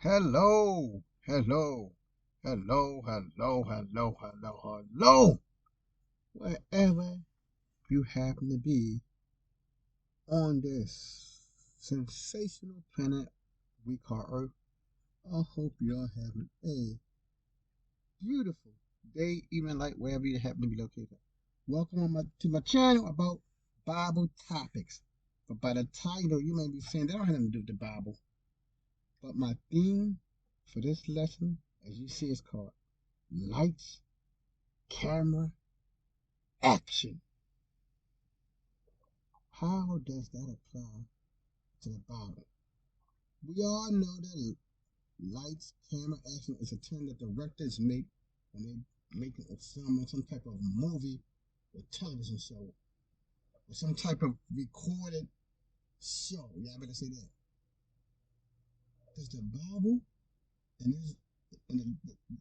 Hello, hello, hello, hello, hello, hello, hello. Wherever you happen to be on this sensational planet we call Earth, I hope you're having a beautiful day, even like wherever you happen to be located. Welcome to my channel about Bible topics. But by the title, you may be saying that don't have nothing to do with the Bible. But my theme for this lesson, as you see, is called Lights, Camera, Action. How does that apply to the Bible? We all know that lights, camera, action is a term that directors make when they're making a film or some type of movie or television show or some type of recorded show. Yeah, I better say that. Does the Bible and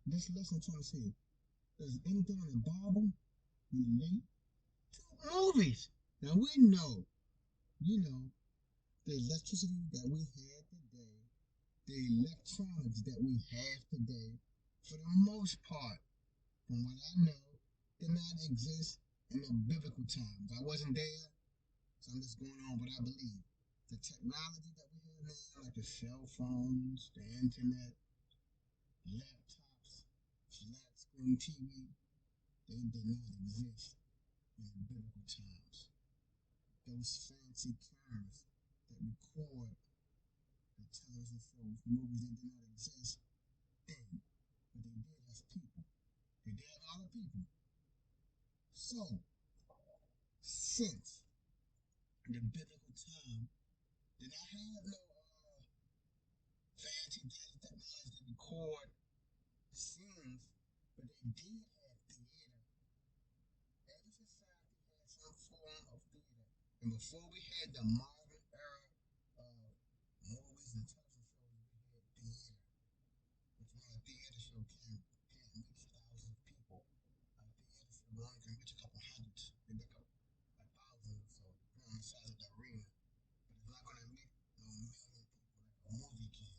this lesson I'm trying to say, does anything in the Bible relate to movies? Now we know, the electricity that we have today, the electronics that we have today, for the most part, from what I know, did not exist in the biblical times. I wasn't there, so I'm just going on what I believe. The technology that we have now, like the cell phones, the internet, laptops, flat screen TV, they did not exist in the biblical times. Those fancy cameras that record the television shows, movies, they did not exist then, but they did as people. They did a lot of people. So, since the biblical time, did not have no fancy digital technology to record scenes, but they did have theater. Every society had some form of theater. And before we had the modern era of movies and television shows, we had theater. Which means a theater show can't reach thousands of people. A theater show only can reach a couple hundreds, maybe a thousand or so, depending on the size of the arena. But it's not going to meet no million people like a movie can.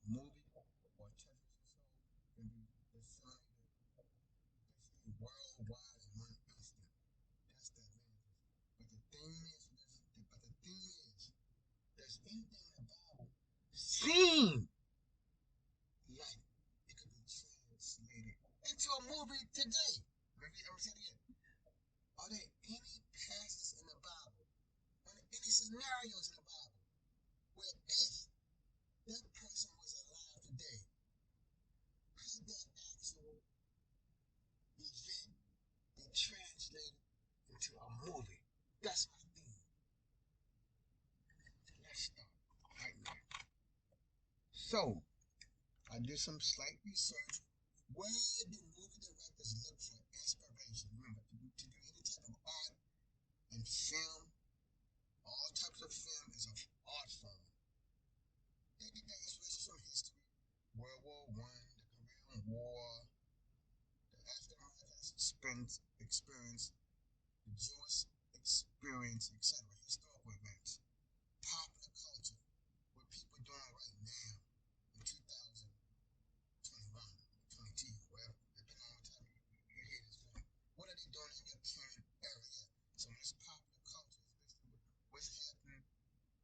A movie or a television show can be disseminated basically worldwide in one instant. That's the advantage. But the thing is, does anything in the Bible seem like it could be translated into a movie today? I'm saying it again. Are there any passages in the Bible, are there any scenarios in the Bible where if that person was alive today, could that actual event be translated into a movie? That's my theme. So let's start right now. So, I did some slight research. Where do movie directors look for inspiration? Remember, to do any type of art and film, all types of film is an art form. They get their inspiration from history, World War One, the Korean War, the African American experience, the Jewish experience, etc. Historical events, popular culture, what people are doing right now in 2021, 22, wherever, depending on what time you hear this film. What are they doing in your current area? So when it's popular culture, it's basically what's happening.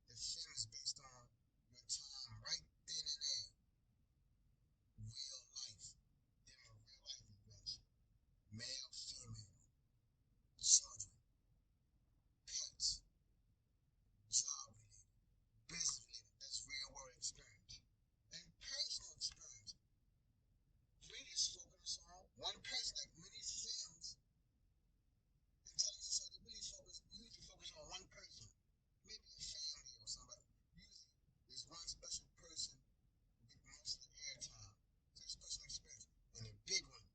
The film is based on your time right then and there. Real life. Them are real life events. Male, female, children, pets, job related, business related. That's real world experience. And personal experience. Really is focused on one person, like many films and television shows, they usually focus on one person. Maybe a family or somebody. Usually there's one special person who gets most of the airtime. So it's personal experience. And a big one,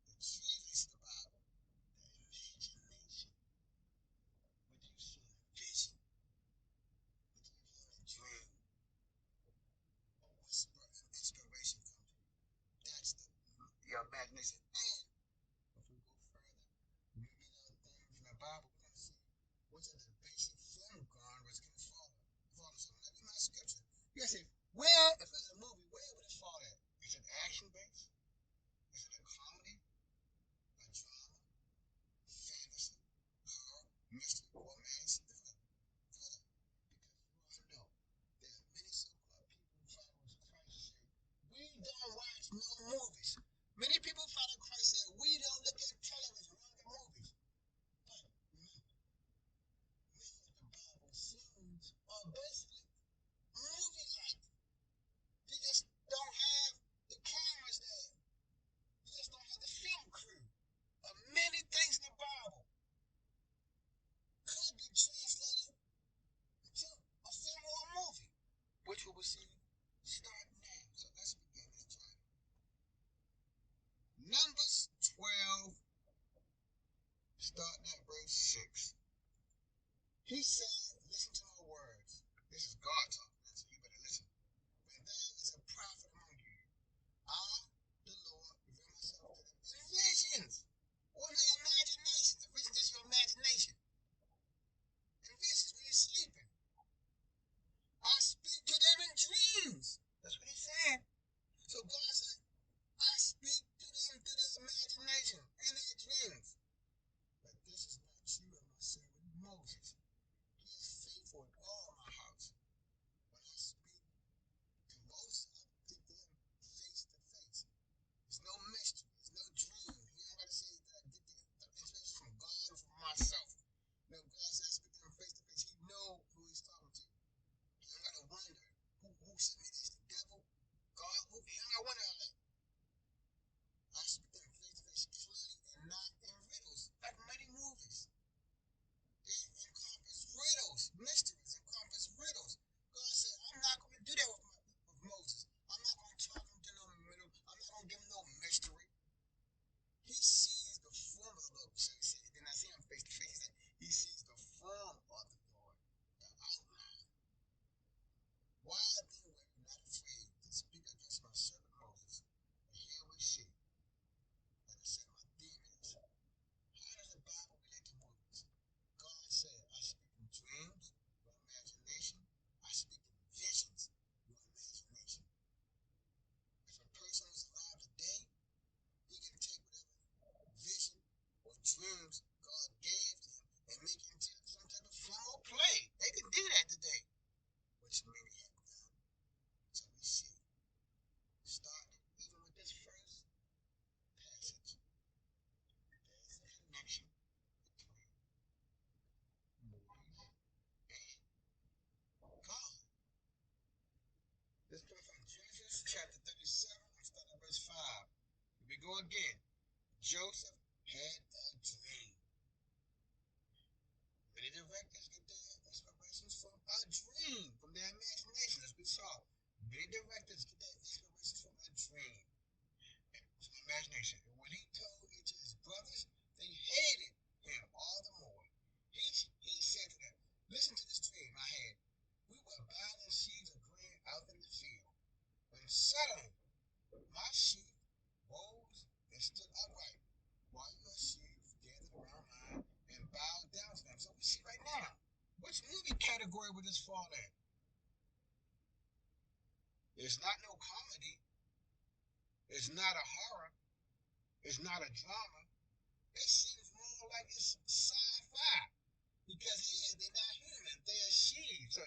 the Jesus the Bible, the imagination. What you see in a vision, what you hear in a dream, a whisper of inspiration comes to you. That's your imagination. And if we go further, we read other things in the Bible, we're going to see which are the basic film genres can follow. So let me my scripture. You say, where, if it's a movie, where would it fall? again, Joseph had a dream. Many directors get their inspirations from a dream, from their imagination, as we saw. Many directors get their inspirations from a dream, from imagination. And when he told each of his brothers, they hated him all the more. He said to them, listen to this dream I had. We were binding sheaves of grain out in the field, when suddenly my sheaf rose and stood upright, while your sheaves gathered around mine and bowed down to them. So we see right now, which movie category would this fall in? It's not no comedy. It's not a horror. It's not a drama. It seems more like it's sci-fi. Because here, they're not human. They're sheep. So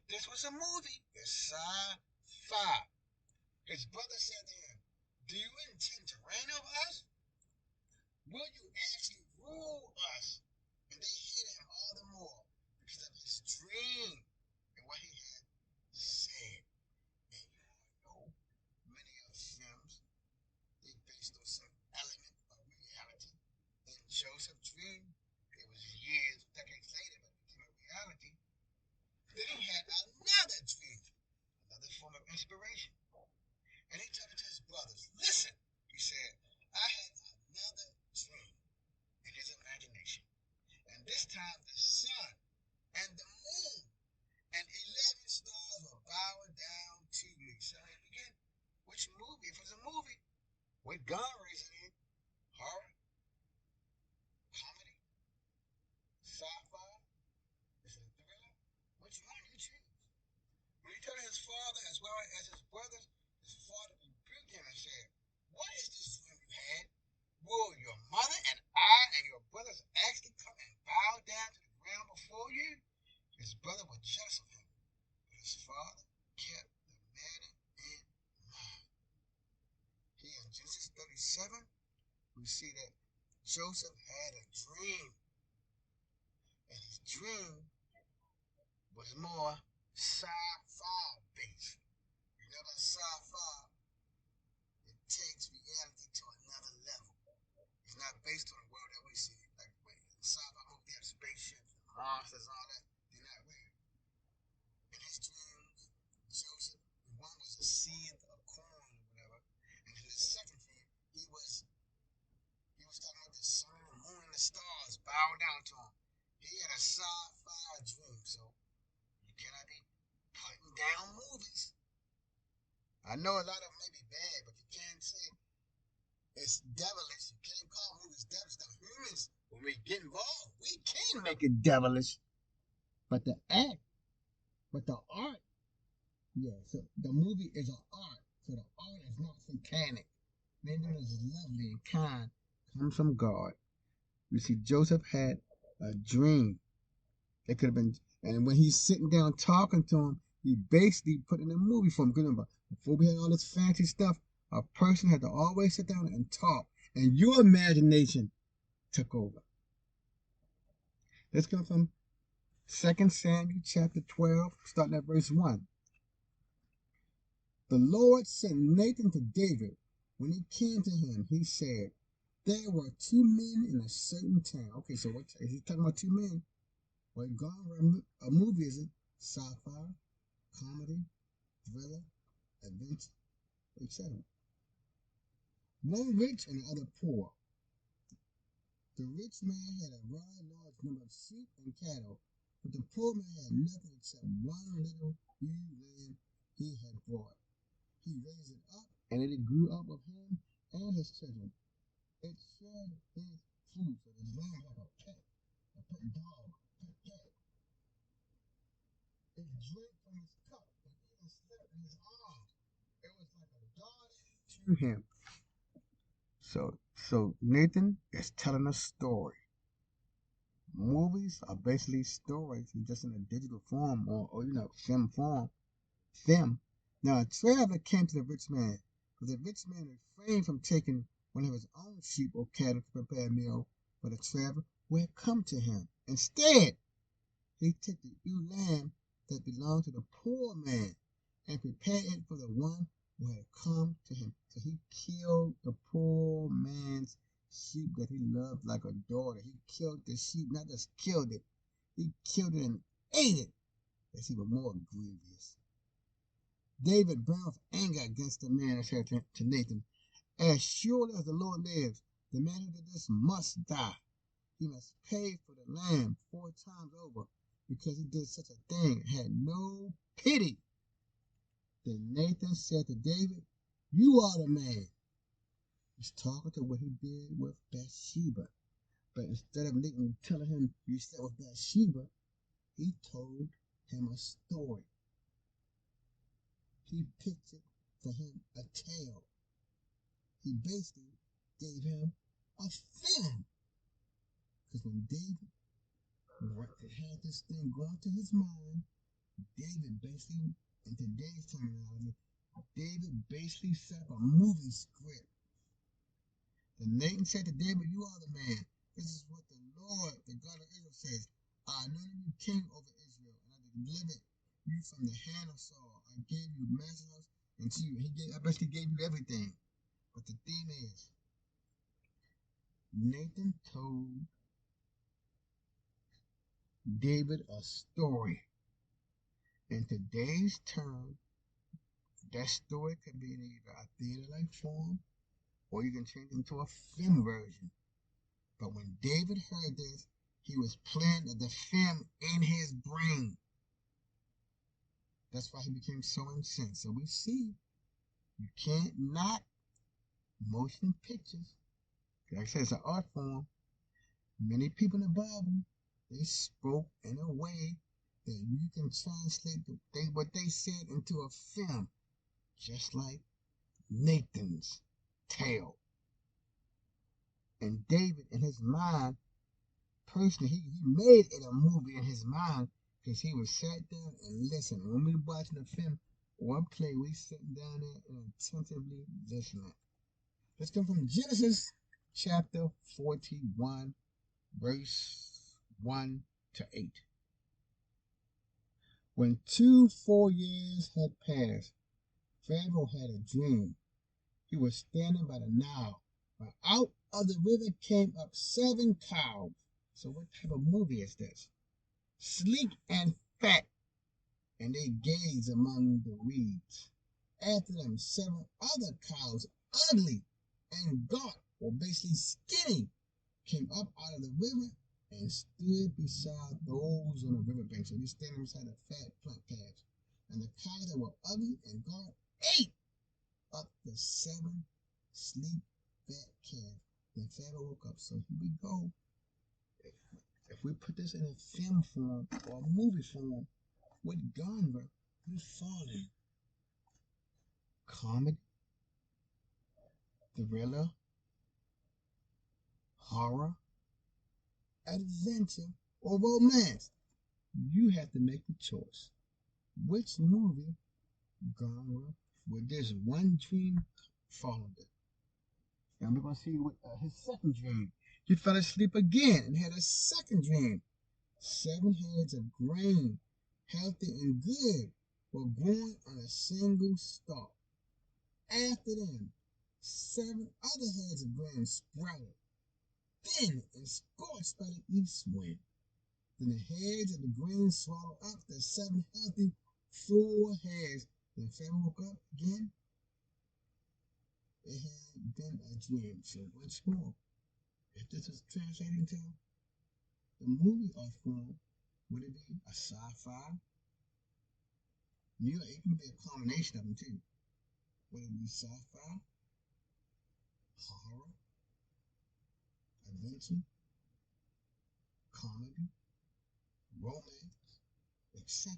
this was a movie. It's sci-fi. His brother said to him, do you intend to reign over us? Will you actually rule us? And they hated him all the more because of his dream and what he had said. And you all know, many of films, they based on some element of reality. In Joseph's dream, it was years, decades later, but it became a reality. Then he had another dream, another form of inspiration. And he told it to his brothers. Listen, he said, I had another dream in his imagination. And this time the sun and the moon and 11 stars were bowing down to me. So again, which movie? If it's a movie, what genre is it in? Horror? Comedy? Sci-fi? Is it a thriller? Which one you choose? When he told his father as well as his brothers, his father rebuked him and said, what is this dream you had? Will your mother and I and your brothers actually come and bow down to the ground before you? His brother was jealous of him, but his father kept the matter in mind. Here in Genesis 37, we see that Joseph had a dream, and his dream was more sci-fi based. You know that sci-fi, it takes reality to another level. It's not based on the world that we see. Like in sci-fi movies, they have spaceships, monsters, all that. They're not real. In his dreams, Joseph, one was a seed of corn or whatever, and in the second dream, he was talking about the sun, the moon, and the stars bowing down to him. He had a sci-fi dream, so you cannot be putting down movies. I know a lot of them may be bad, but you can't say it's devilish. You can't call movies devilish. The humans, when we get involved, we can make it devilish. But the act, but the art, yeah. So the movie is an art. So the art is not satanic. Maybe it is lovely and kind. Comes from God. You see, Joseph had a dream. It could have been, and when he's sitting down talking to him, he basically put in a movie for him. But before we had all this fancy stuff, a person had to always sit down and talk, and your imagination took over. Let's come from 2 Samuel chapter 12, starting at verse 1. The Lord sent Nathan to David. When he came to him, he said, there were two men in a certain town. Okay, so what is he talking about? Two men? Well, a movie is it? Sci-fi, comedy, thriller, adventure, etc. One rich and the other poor. The rich man had a very large number of sheep and cattle, but the poor man had nothing except one little ewe lamb he had bought. He raised it up, and it grew up with him and his children. It shed his food, so the lamb like a pet dog, a pet cat. It drank from his cup and even slept in his arms. It was like a daughter to him. So Nathan is telling a story. Movies are basically stories, just in a digital form or film form. Film. Now a traveler came to the rich man, but the rich man refrained from taking one of his own sheep or cattle to prepare a meal for the traveler who had come to him. Instead, he took the ewe lamb that belonged to the poor man and prepared it for the one who had come to him. So he killed the poor loved like a daughter. He killed the sheep, not just killed it. He killed it and ate it. That's even more grievous. David burned with anger against the man and said to Nathan, as surely as the Lord lives, the man who did this must die. He must pay for the lamb 4 times over because he did such a thing and had no pity. Then Nathan said to David, you are the man. He's talking to what he did with Bathsheba. But instead of Nathan telling him you slept with Bathsheba, he told him a story. He pictured for him a tale. He basically gave him a film. Because when David had this thing going to his mind, David basically, in today's terminology, David basically set up a movie script. And Nathan said to David, you are the man. This is what the Lord, the God of Israel, says. I anointed you king over Israel, and I delivered you from the hand of Saul. I gave you master's house, and to you, I basically gave you everything. But the theme is, Nathan told David a story. In today's term, that story could be in either a theater-like form, or you can change it into a film version. But when David heard this, he was playing the film in his brain. That's why he became so incensed. So we see you can't not motion pictures. Like I said, it's an art form. Many people in the Bible, they spoke in a way that you can translate what they said into a film, just like Nathan's tale. And David, in his mind, personally, he made it a movie in his mind because he was sat down and listened. When we were watching the film or a play, we sitting down there and attentively listening. Let's come from Genesis chapter 41, verse 1 to 8. When 2 full years had passed, Pharaoh had a dream. He was standing by the Nile, when out of the river came up 7 cows. So what type of movie is this? Sleek and fat, and they gazed among the reeds. After them, 7 other cows, ugly and gaunt, or basically skinny, came up out of the river and stood beside those on the riverbank. So they standing beside the fat plant calves. And the cows that were ugly and gaunt ate up the 7 sleek, fat calves. Then Pharaoh woke up. So here we go. If we put this in a film form or a movie form, what genre we fall in? Comedy, thriller, horror, adventure, or romance? You have to make the choice. Which movie genre would this one dream fall under? And we're going to see with his second dream. He fell asleep again and had a second dream. 7 heads of grain, healthy and good, were growing on a single stalk. After them, 7 other heads of grain sprouted, thin and scorched by the east wind. Then the heads of the grain swallowed up the 7 healthy, full heads. Then Pharaoh woke up again. It had been a dream. So once more, if this is translating to the movie art form, would it be a sci-fi? It can be a combination of them too. Would it be sci-fi, horror, adventure, comedy, romance, etc.?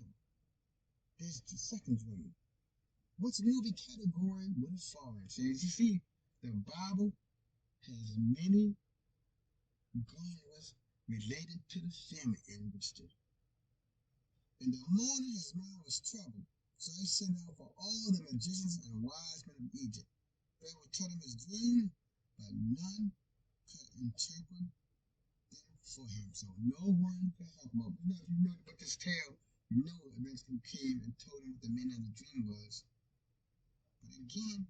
There's the second dream. Which movie category would it fall in? So as you see, the Bible has many genres related to the film industry. In the morning his mind was troubled, so he sent out for all the magicians and wise men of Egypt. Pharaoh told him his dream, but none could interpret them for him. So no one could help him. If you know about this tale, you know eventually came and told him what the meaning of the dream was. But again,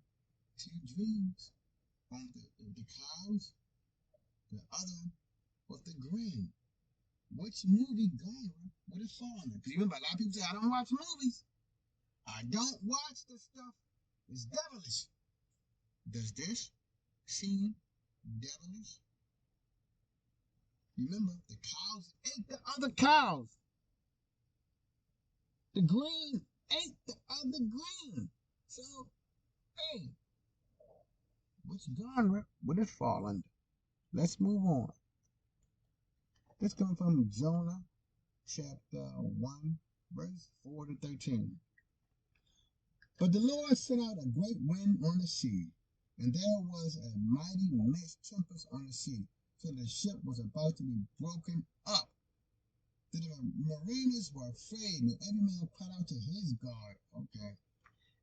2 dreams on the cows The other was the green. Which movie genre would it fall under? Because remember, a lot of people say, I don't watch movies. I don't watch this stuff. It's devilish. Does this seem devilish? Remember, the cows ate the other cows. The green ate the other green. So, hey, which genre would it fall under? Let's move on. This comes from Jonah chapter 1, verse 4 to 13. But the Lord sent out a great wind on the sea, and there was a mighty mixed tempest on the sea, so the ship was about to be broken up. The mariners were afraid, and every man cried out to his God,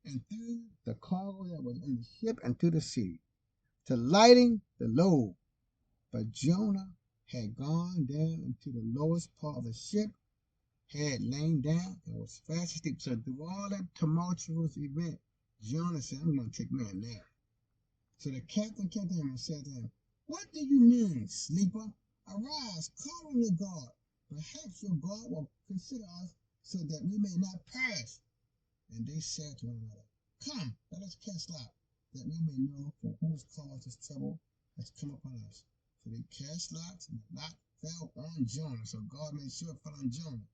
and threw the cargo that was in the ship into the sea, to lighten the load. But Jonah had gone down into the lowest part of the ship, had lain down, and was fast asleep. So through all that tumultuous event, Jonah said, I'm going to take me a nap. So the captain came to him and said to him, What do you mean, sleeper? Arise, call on your God. Perhaps your God will consider us so that we may not perish. And they said to one another, Come, let us cast lot, that we may know for whose cause this trouble has come upon us. So they cast lots, and the lot fell on Jonah. So God made sure it fell on Jonah.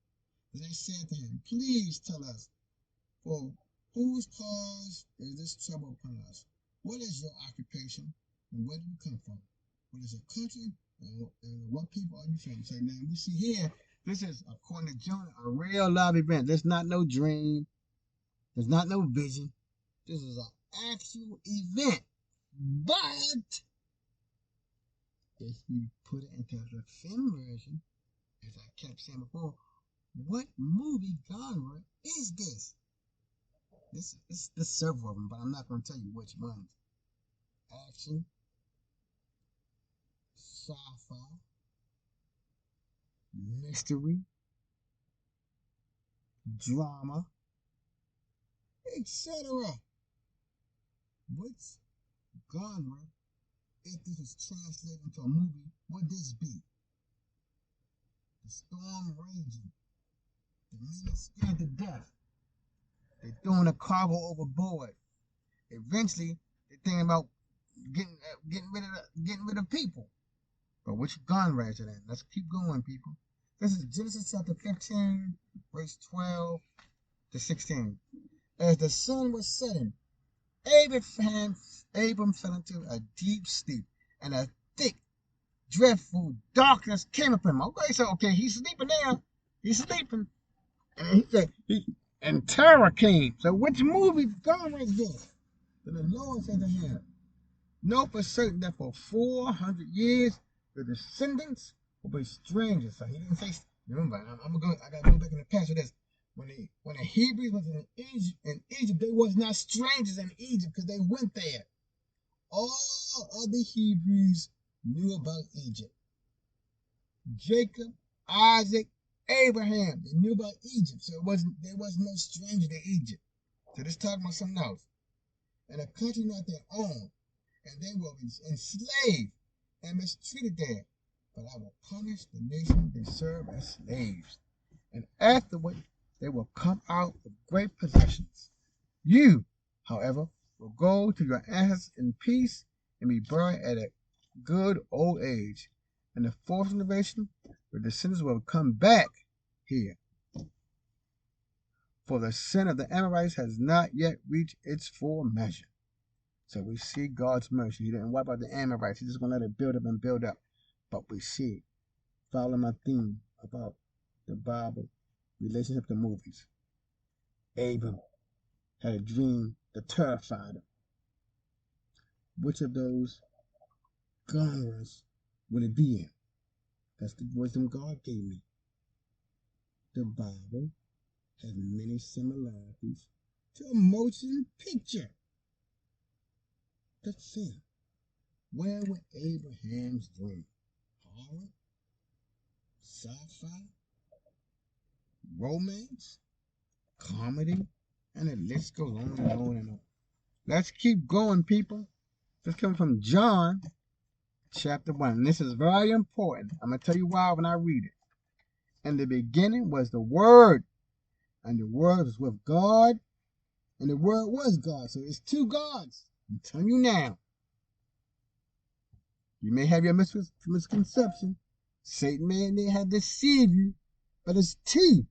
Then they said to him, Please tell us, for whose cause is this trouble upon us? What is your occupation, and where do you come from? What is your country, and what people are you from? So now we see here, this is, according to Jonah, a real live event. There's not no dream. There's not no vision. This is an actual event. But if you put it into the film version, as I kept saying before, what movie genre is this? There's several of them, but I'm not going to tell you which ones. Action, sci-fi, mystery, drama, etc. Which genre, if this is translated into a movie, would this be? The storm raging, the men are scared to death, they're throwing a cargo overboard. Eventually, they're thinking about getting rid of people. But which genre is it in? Let's keep going, people. This is Genesis chapter 15, verse 12 to 16. As the sun was setting, Abram fell into a deep sleep, and a thick, dreadful darkness came upon him. Okay, he's sleeping now. He's sleeping. And he said, and terror came. So which movie genre is this? Then the Lord said to him, Know for certain that for 400 years the descendants will be strangers. So he didn't say. Remember, I gotta go back in the past with this. When the Hebrews was in Egypt, they was not strangers in Egypt because they went there. All other Hebrews knew about Egypt. Jacob, Isaac, Abraham, they knew about Egypt. So there was no stranger to Egypt. So this talking about something else. And a country not their own, and they will be enslaved and mistreated there. But I will punish the nation they serve as slaves. And afterward, they will come out with great possessions. You, however, will go to your ancestors in peace and be buried at a good old age. And the fourth generation, the descendants will come back here. For the sin of the Amorites has not yet reached its full measure. So we see God's mercy. He didn't wipe out the Amorites. He's just going to let it build up and build up. But we see, following my theme about the Bible, relationship to movies. Abram had a dream that terrified him. Which of those genres would it be in? That's the wisdom God gave me. The Bible has many similarities to a motion picture. The film. Where would Abraham's dream? Horror? Sci-fi? Romance? Comedy? And the list goes on and on and on. Let's keep going, people. This comes from John chapter 1. And this is very important. I'm going to tell you why when I read it. In the beginning was the Word, and the Word was with God, and the Word was God. So it's two gods. I'm telling you now. You may have your misconception. Satan may have deceived you, but it's two.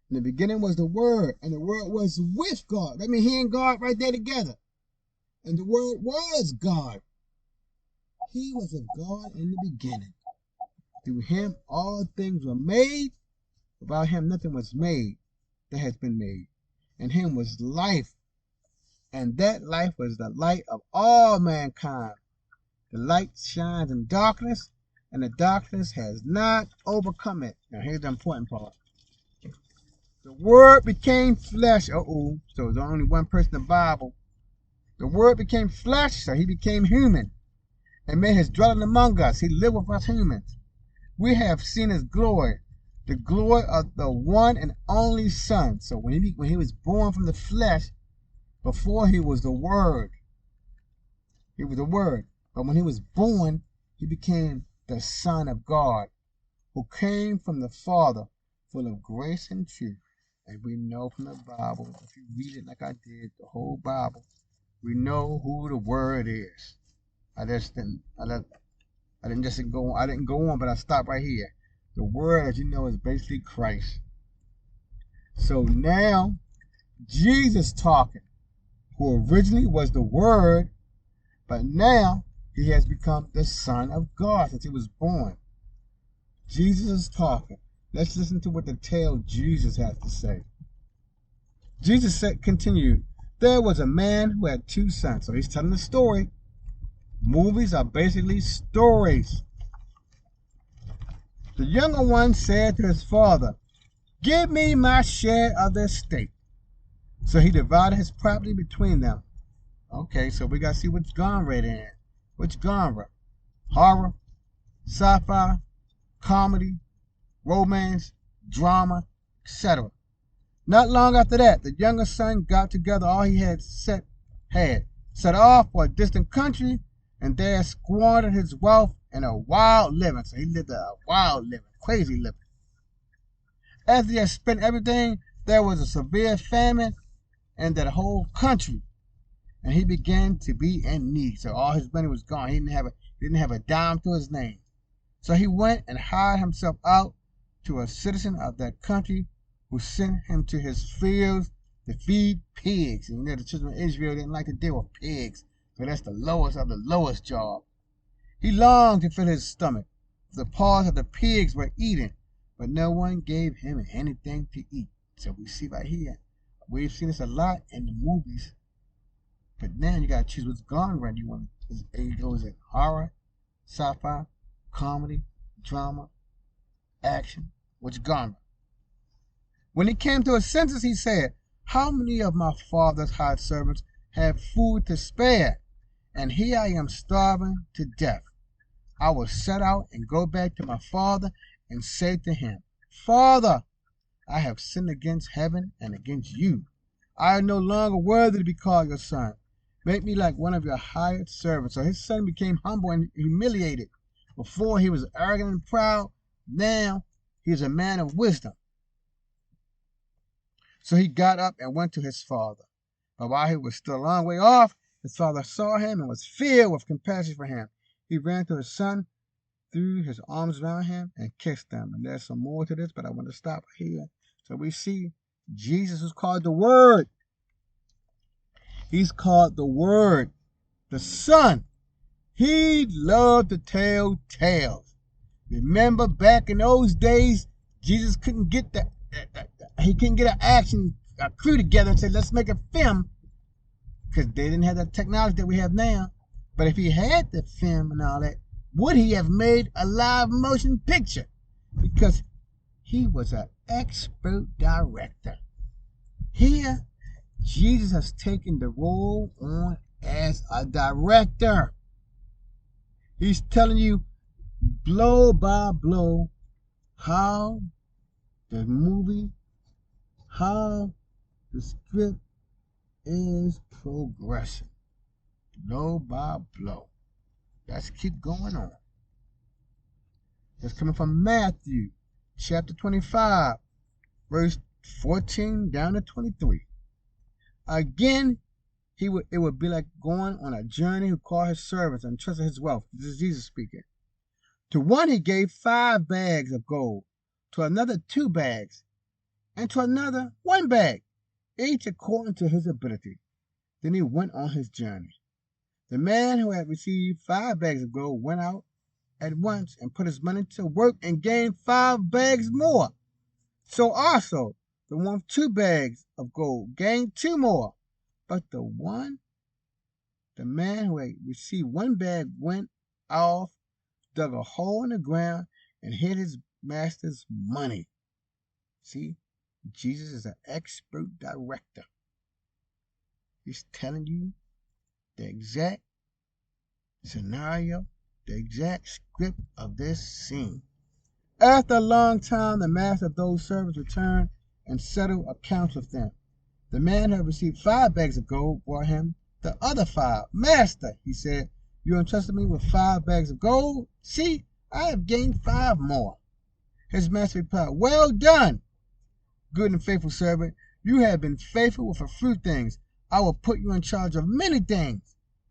In the beginning was the Word, and the Word was with God. That means he and God right there together. And the Word was God. He was with God in the beginning. Through him all things were made. Without him nothing was made that has been made. In him was life, and that life was the light of all mankind. The light shines in darkness, and the darkness has not overcome it. Now here's the important part. The Word became flesh. So there's only one person in the Bible. The Word became flesh, so he became human and made his dwelling among us. He lived with us humans. We have seen his glory, the glory of the one and only Son. So when he was born from the flesh, before he was the Word. He was the Word. But when he was born, he became the Son of God, who came from the Father, full of grace and truth. And we know from the Bible, if you read it like I did, the whole Bible, we know who the Word is. I didn't go on, but I stopped right here. The Word, as you know, is basically Christ. So now, Jesus talking, who originally was the Word, but now he has become the Son of God since he was born. Jesus is talking. Let's listen to what the tale Jesus has to say. Jesus continued, there was a man who had two sons. So he's telling the story. Movies are basically stories. The younger one said to his father, give me my share of the estate. So he divided his property between them. Okay, so we got to see which genre it in. Which genre? Horror, sci-fi, comedy, romance, drama, etc. Not long after that, the younger son got together all he had set off for a distant country, and there squandered his wealth in a wild living. So he lived a wild living, crazy living. After he had spent everything, there was a severe famine in that whole country, and he began to be in need. So all his money was gone. He didn't have a dime to his name. So he went and hired himself out to a citizen of that country, who sent him to his fields to feed pigs. And you know the children of Israel didn't like to deal with pigs, so that's the lowest of the lowest job. He longed to fill his stomach. The paws of the pigs were eating, but no one gave him anything to eat. So we see right here, we've seen this a lot in the movies, but now you gotta choose what's gone right. You want to goes in horror, sci-fi, comedy, drama, action, which genre? When he came to his senses, he said, how many of my father's hired servants have food to spare? And here I am starving to death. I will set out and go back to my father and say to him, Father, I have sinned against heaven and against you. I am no longer worthy to be called your son. Make me like one of your hired servants. So his son became humble and humiliated. Before he was arrogant and proud, now he is a man of wisdom. So he got up and went to his father. But while he was still a long way off, his father saw him and was filled with compassion for him. He ran to his son, threw his arms around him, and kissed him. And there's some more to this, but I want to stop here. So we see Jesus is called the Word. He's called the Word, the Son. He loved to tell tales. Remember back in those days, Jesus couldn't get an action crew together and say, let's make a film, because they didn't have the technology that we have now. But if he had the film and all that, would he have made a live motion picture? Because he was an expert director. Here, Jesus has taken the role on as a director. He's telling you blow by blow how the movie, how the script is progressing, blow by blow. Let's keep going on. It's coming from Matthew chapter 25, verse 14 down to 23. Again, it would be like going on a journey who called his servants and trusted his wealth. This is Jesus speaking. To one he gave 5 bags of gold, to another 2 bags, and to another 1 bag, each according to his ability. Then he went on his journey. The man who had received 5 bags of gold went out at once and put his money to work and gained 5 bags more. So also the one with 2 bags of gold gained 2 more. But the man who had received 1 bag went off, dug a hole in the ground, and hid his master's money. See, Jesus is an expert director. He's telling you the exact scenario, the exact script of this scene. After a long time, the master of those servants returned and settled accounts with them. The man who had received 5 bags of gold brought him the other 5. Master, he said, you entrusted me with 5 bags of gold. See, I have gained 5 more. His master replied, well done, good and faithful servant. You have been faithful with a few things. I will put you in charge of many things.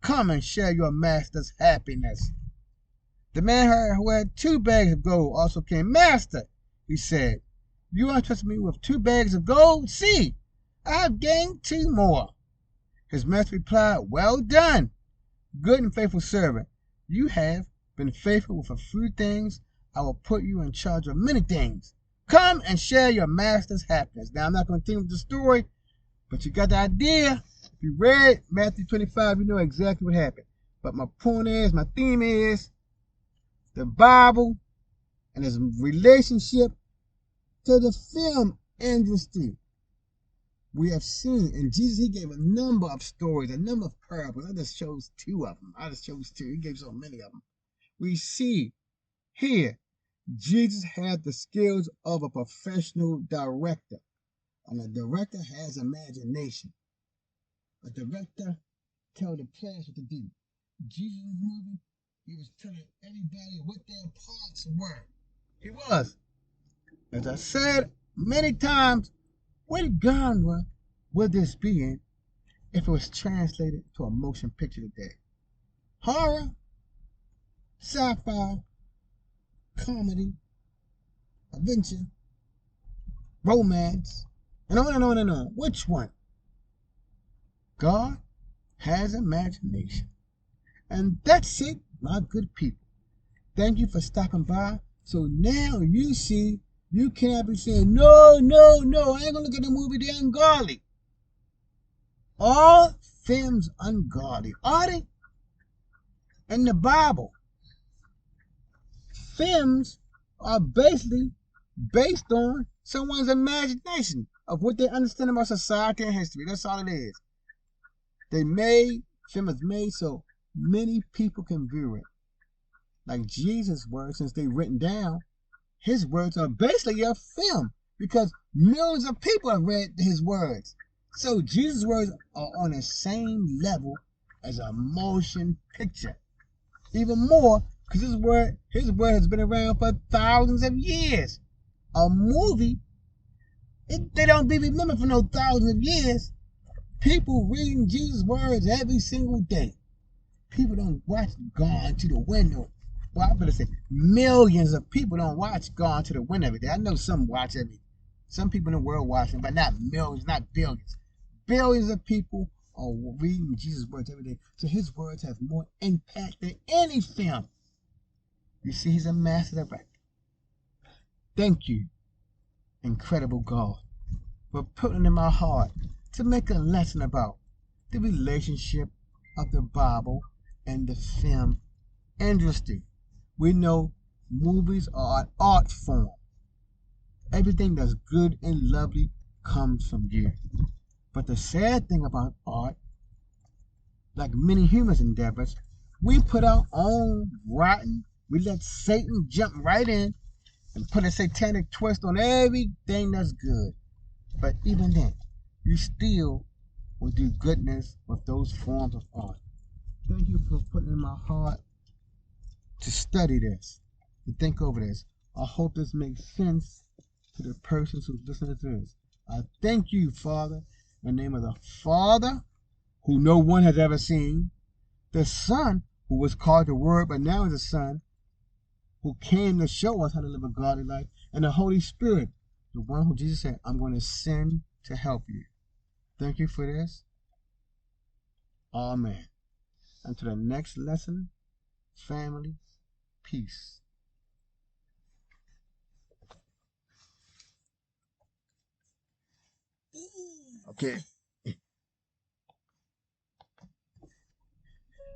Come and share your master's happiness. The man who had 2 bags of gold also came. Master, he said, you entrusted me with 2 bags of gold. See, I have gained 2 more. His master replied, well done, good and faithful servant. You have been faithful with a few things. I will put you in charge of many things. Come and share your master's happiness. Now, I'm not going to continue with the story, but you got the idea. If you read Matthew 25, you know exactly what happened. But my point is, my theme is the Bible and its relationship to the film industry. We have seen, and Jesus, he gave a number of stories, a number of parables. I just chose 2 of them. He gave so many of them. We see here, Jesus had the skills of a professional director. And a director has imagination. A director tells the players what to do. Jesus' movie, he was telling everybody what their parts were. He was. As I said many times, what genre would this be in if it was translated to a motion picture today? Horror, sci-fi, comedy, adventure, romance, and on and on and on. Which one? God has imagination. And that's it, my good people. Thank you for stopping by. So now you see, you cannot be saying, no, I ain't gonna look at the movie, they're ungodly. All films ungodly. Are they? In the Bible, films are basically based on someone's imagination of what they understand about society and history. That's all it is. Film is made so many people can view it. Like Jesus' words, since they're written down, his words are basically a film because millions of people have read his words. So Jesus' words are on the same level as a motion picture. Even more, because his word has been around for thousands of years. A movie, they don't be remembered for no thousands of years. People reading Jesus' words every single day. People don't watch Gone to the Wind. Well, I better say millions of people don't watch Gone to the Wind every day. I know some watch some people in the world watch it, but not millions, not billions. Billions of people are reading Jesus' words every day. So his words have more impact than any film. You see, he's a master director. Thank you, incredible God, for putting in my heart to make a lesson about the relationship of the Bible and the film industry. We know movies are an art form. Everything that's good and lovely comes from you. But the sad thing about art, like many human endeavors, we put our own rotten, we let Satan jump right in and put a satanic twist on everything that's good. But even then, you still will do goodness with those forms of art. Thank you for putting in my heart to study this, to think over this. I hope this makes sense to the persons who's listening to this. I thank you, Father, in the name of the Father, who no one has ever seen, the Son, who was called the Word, but now is the Son, who came to show us how to live a godly life, and the Holy Spirit, the one who Jesus said, I'm going to send to help you. Thank you for this. Amen. Until the next lesson, family, peace. Okay.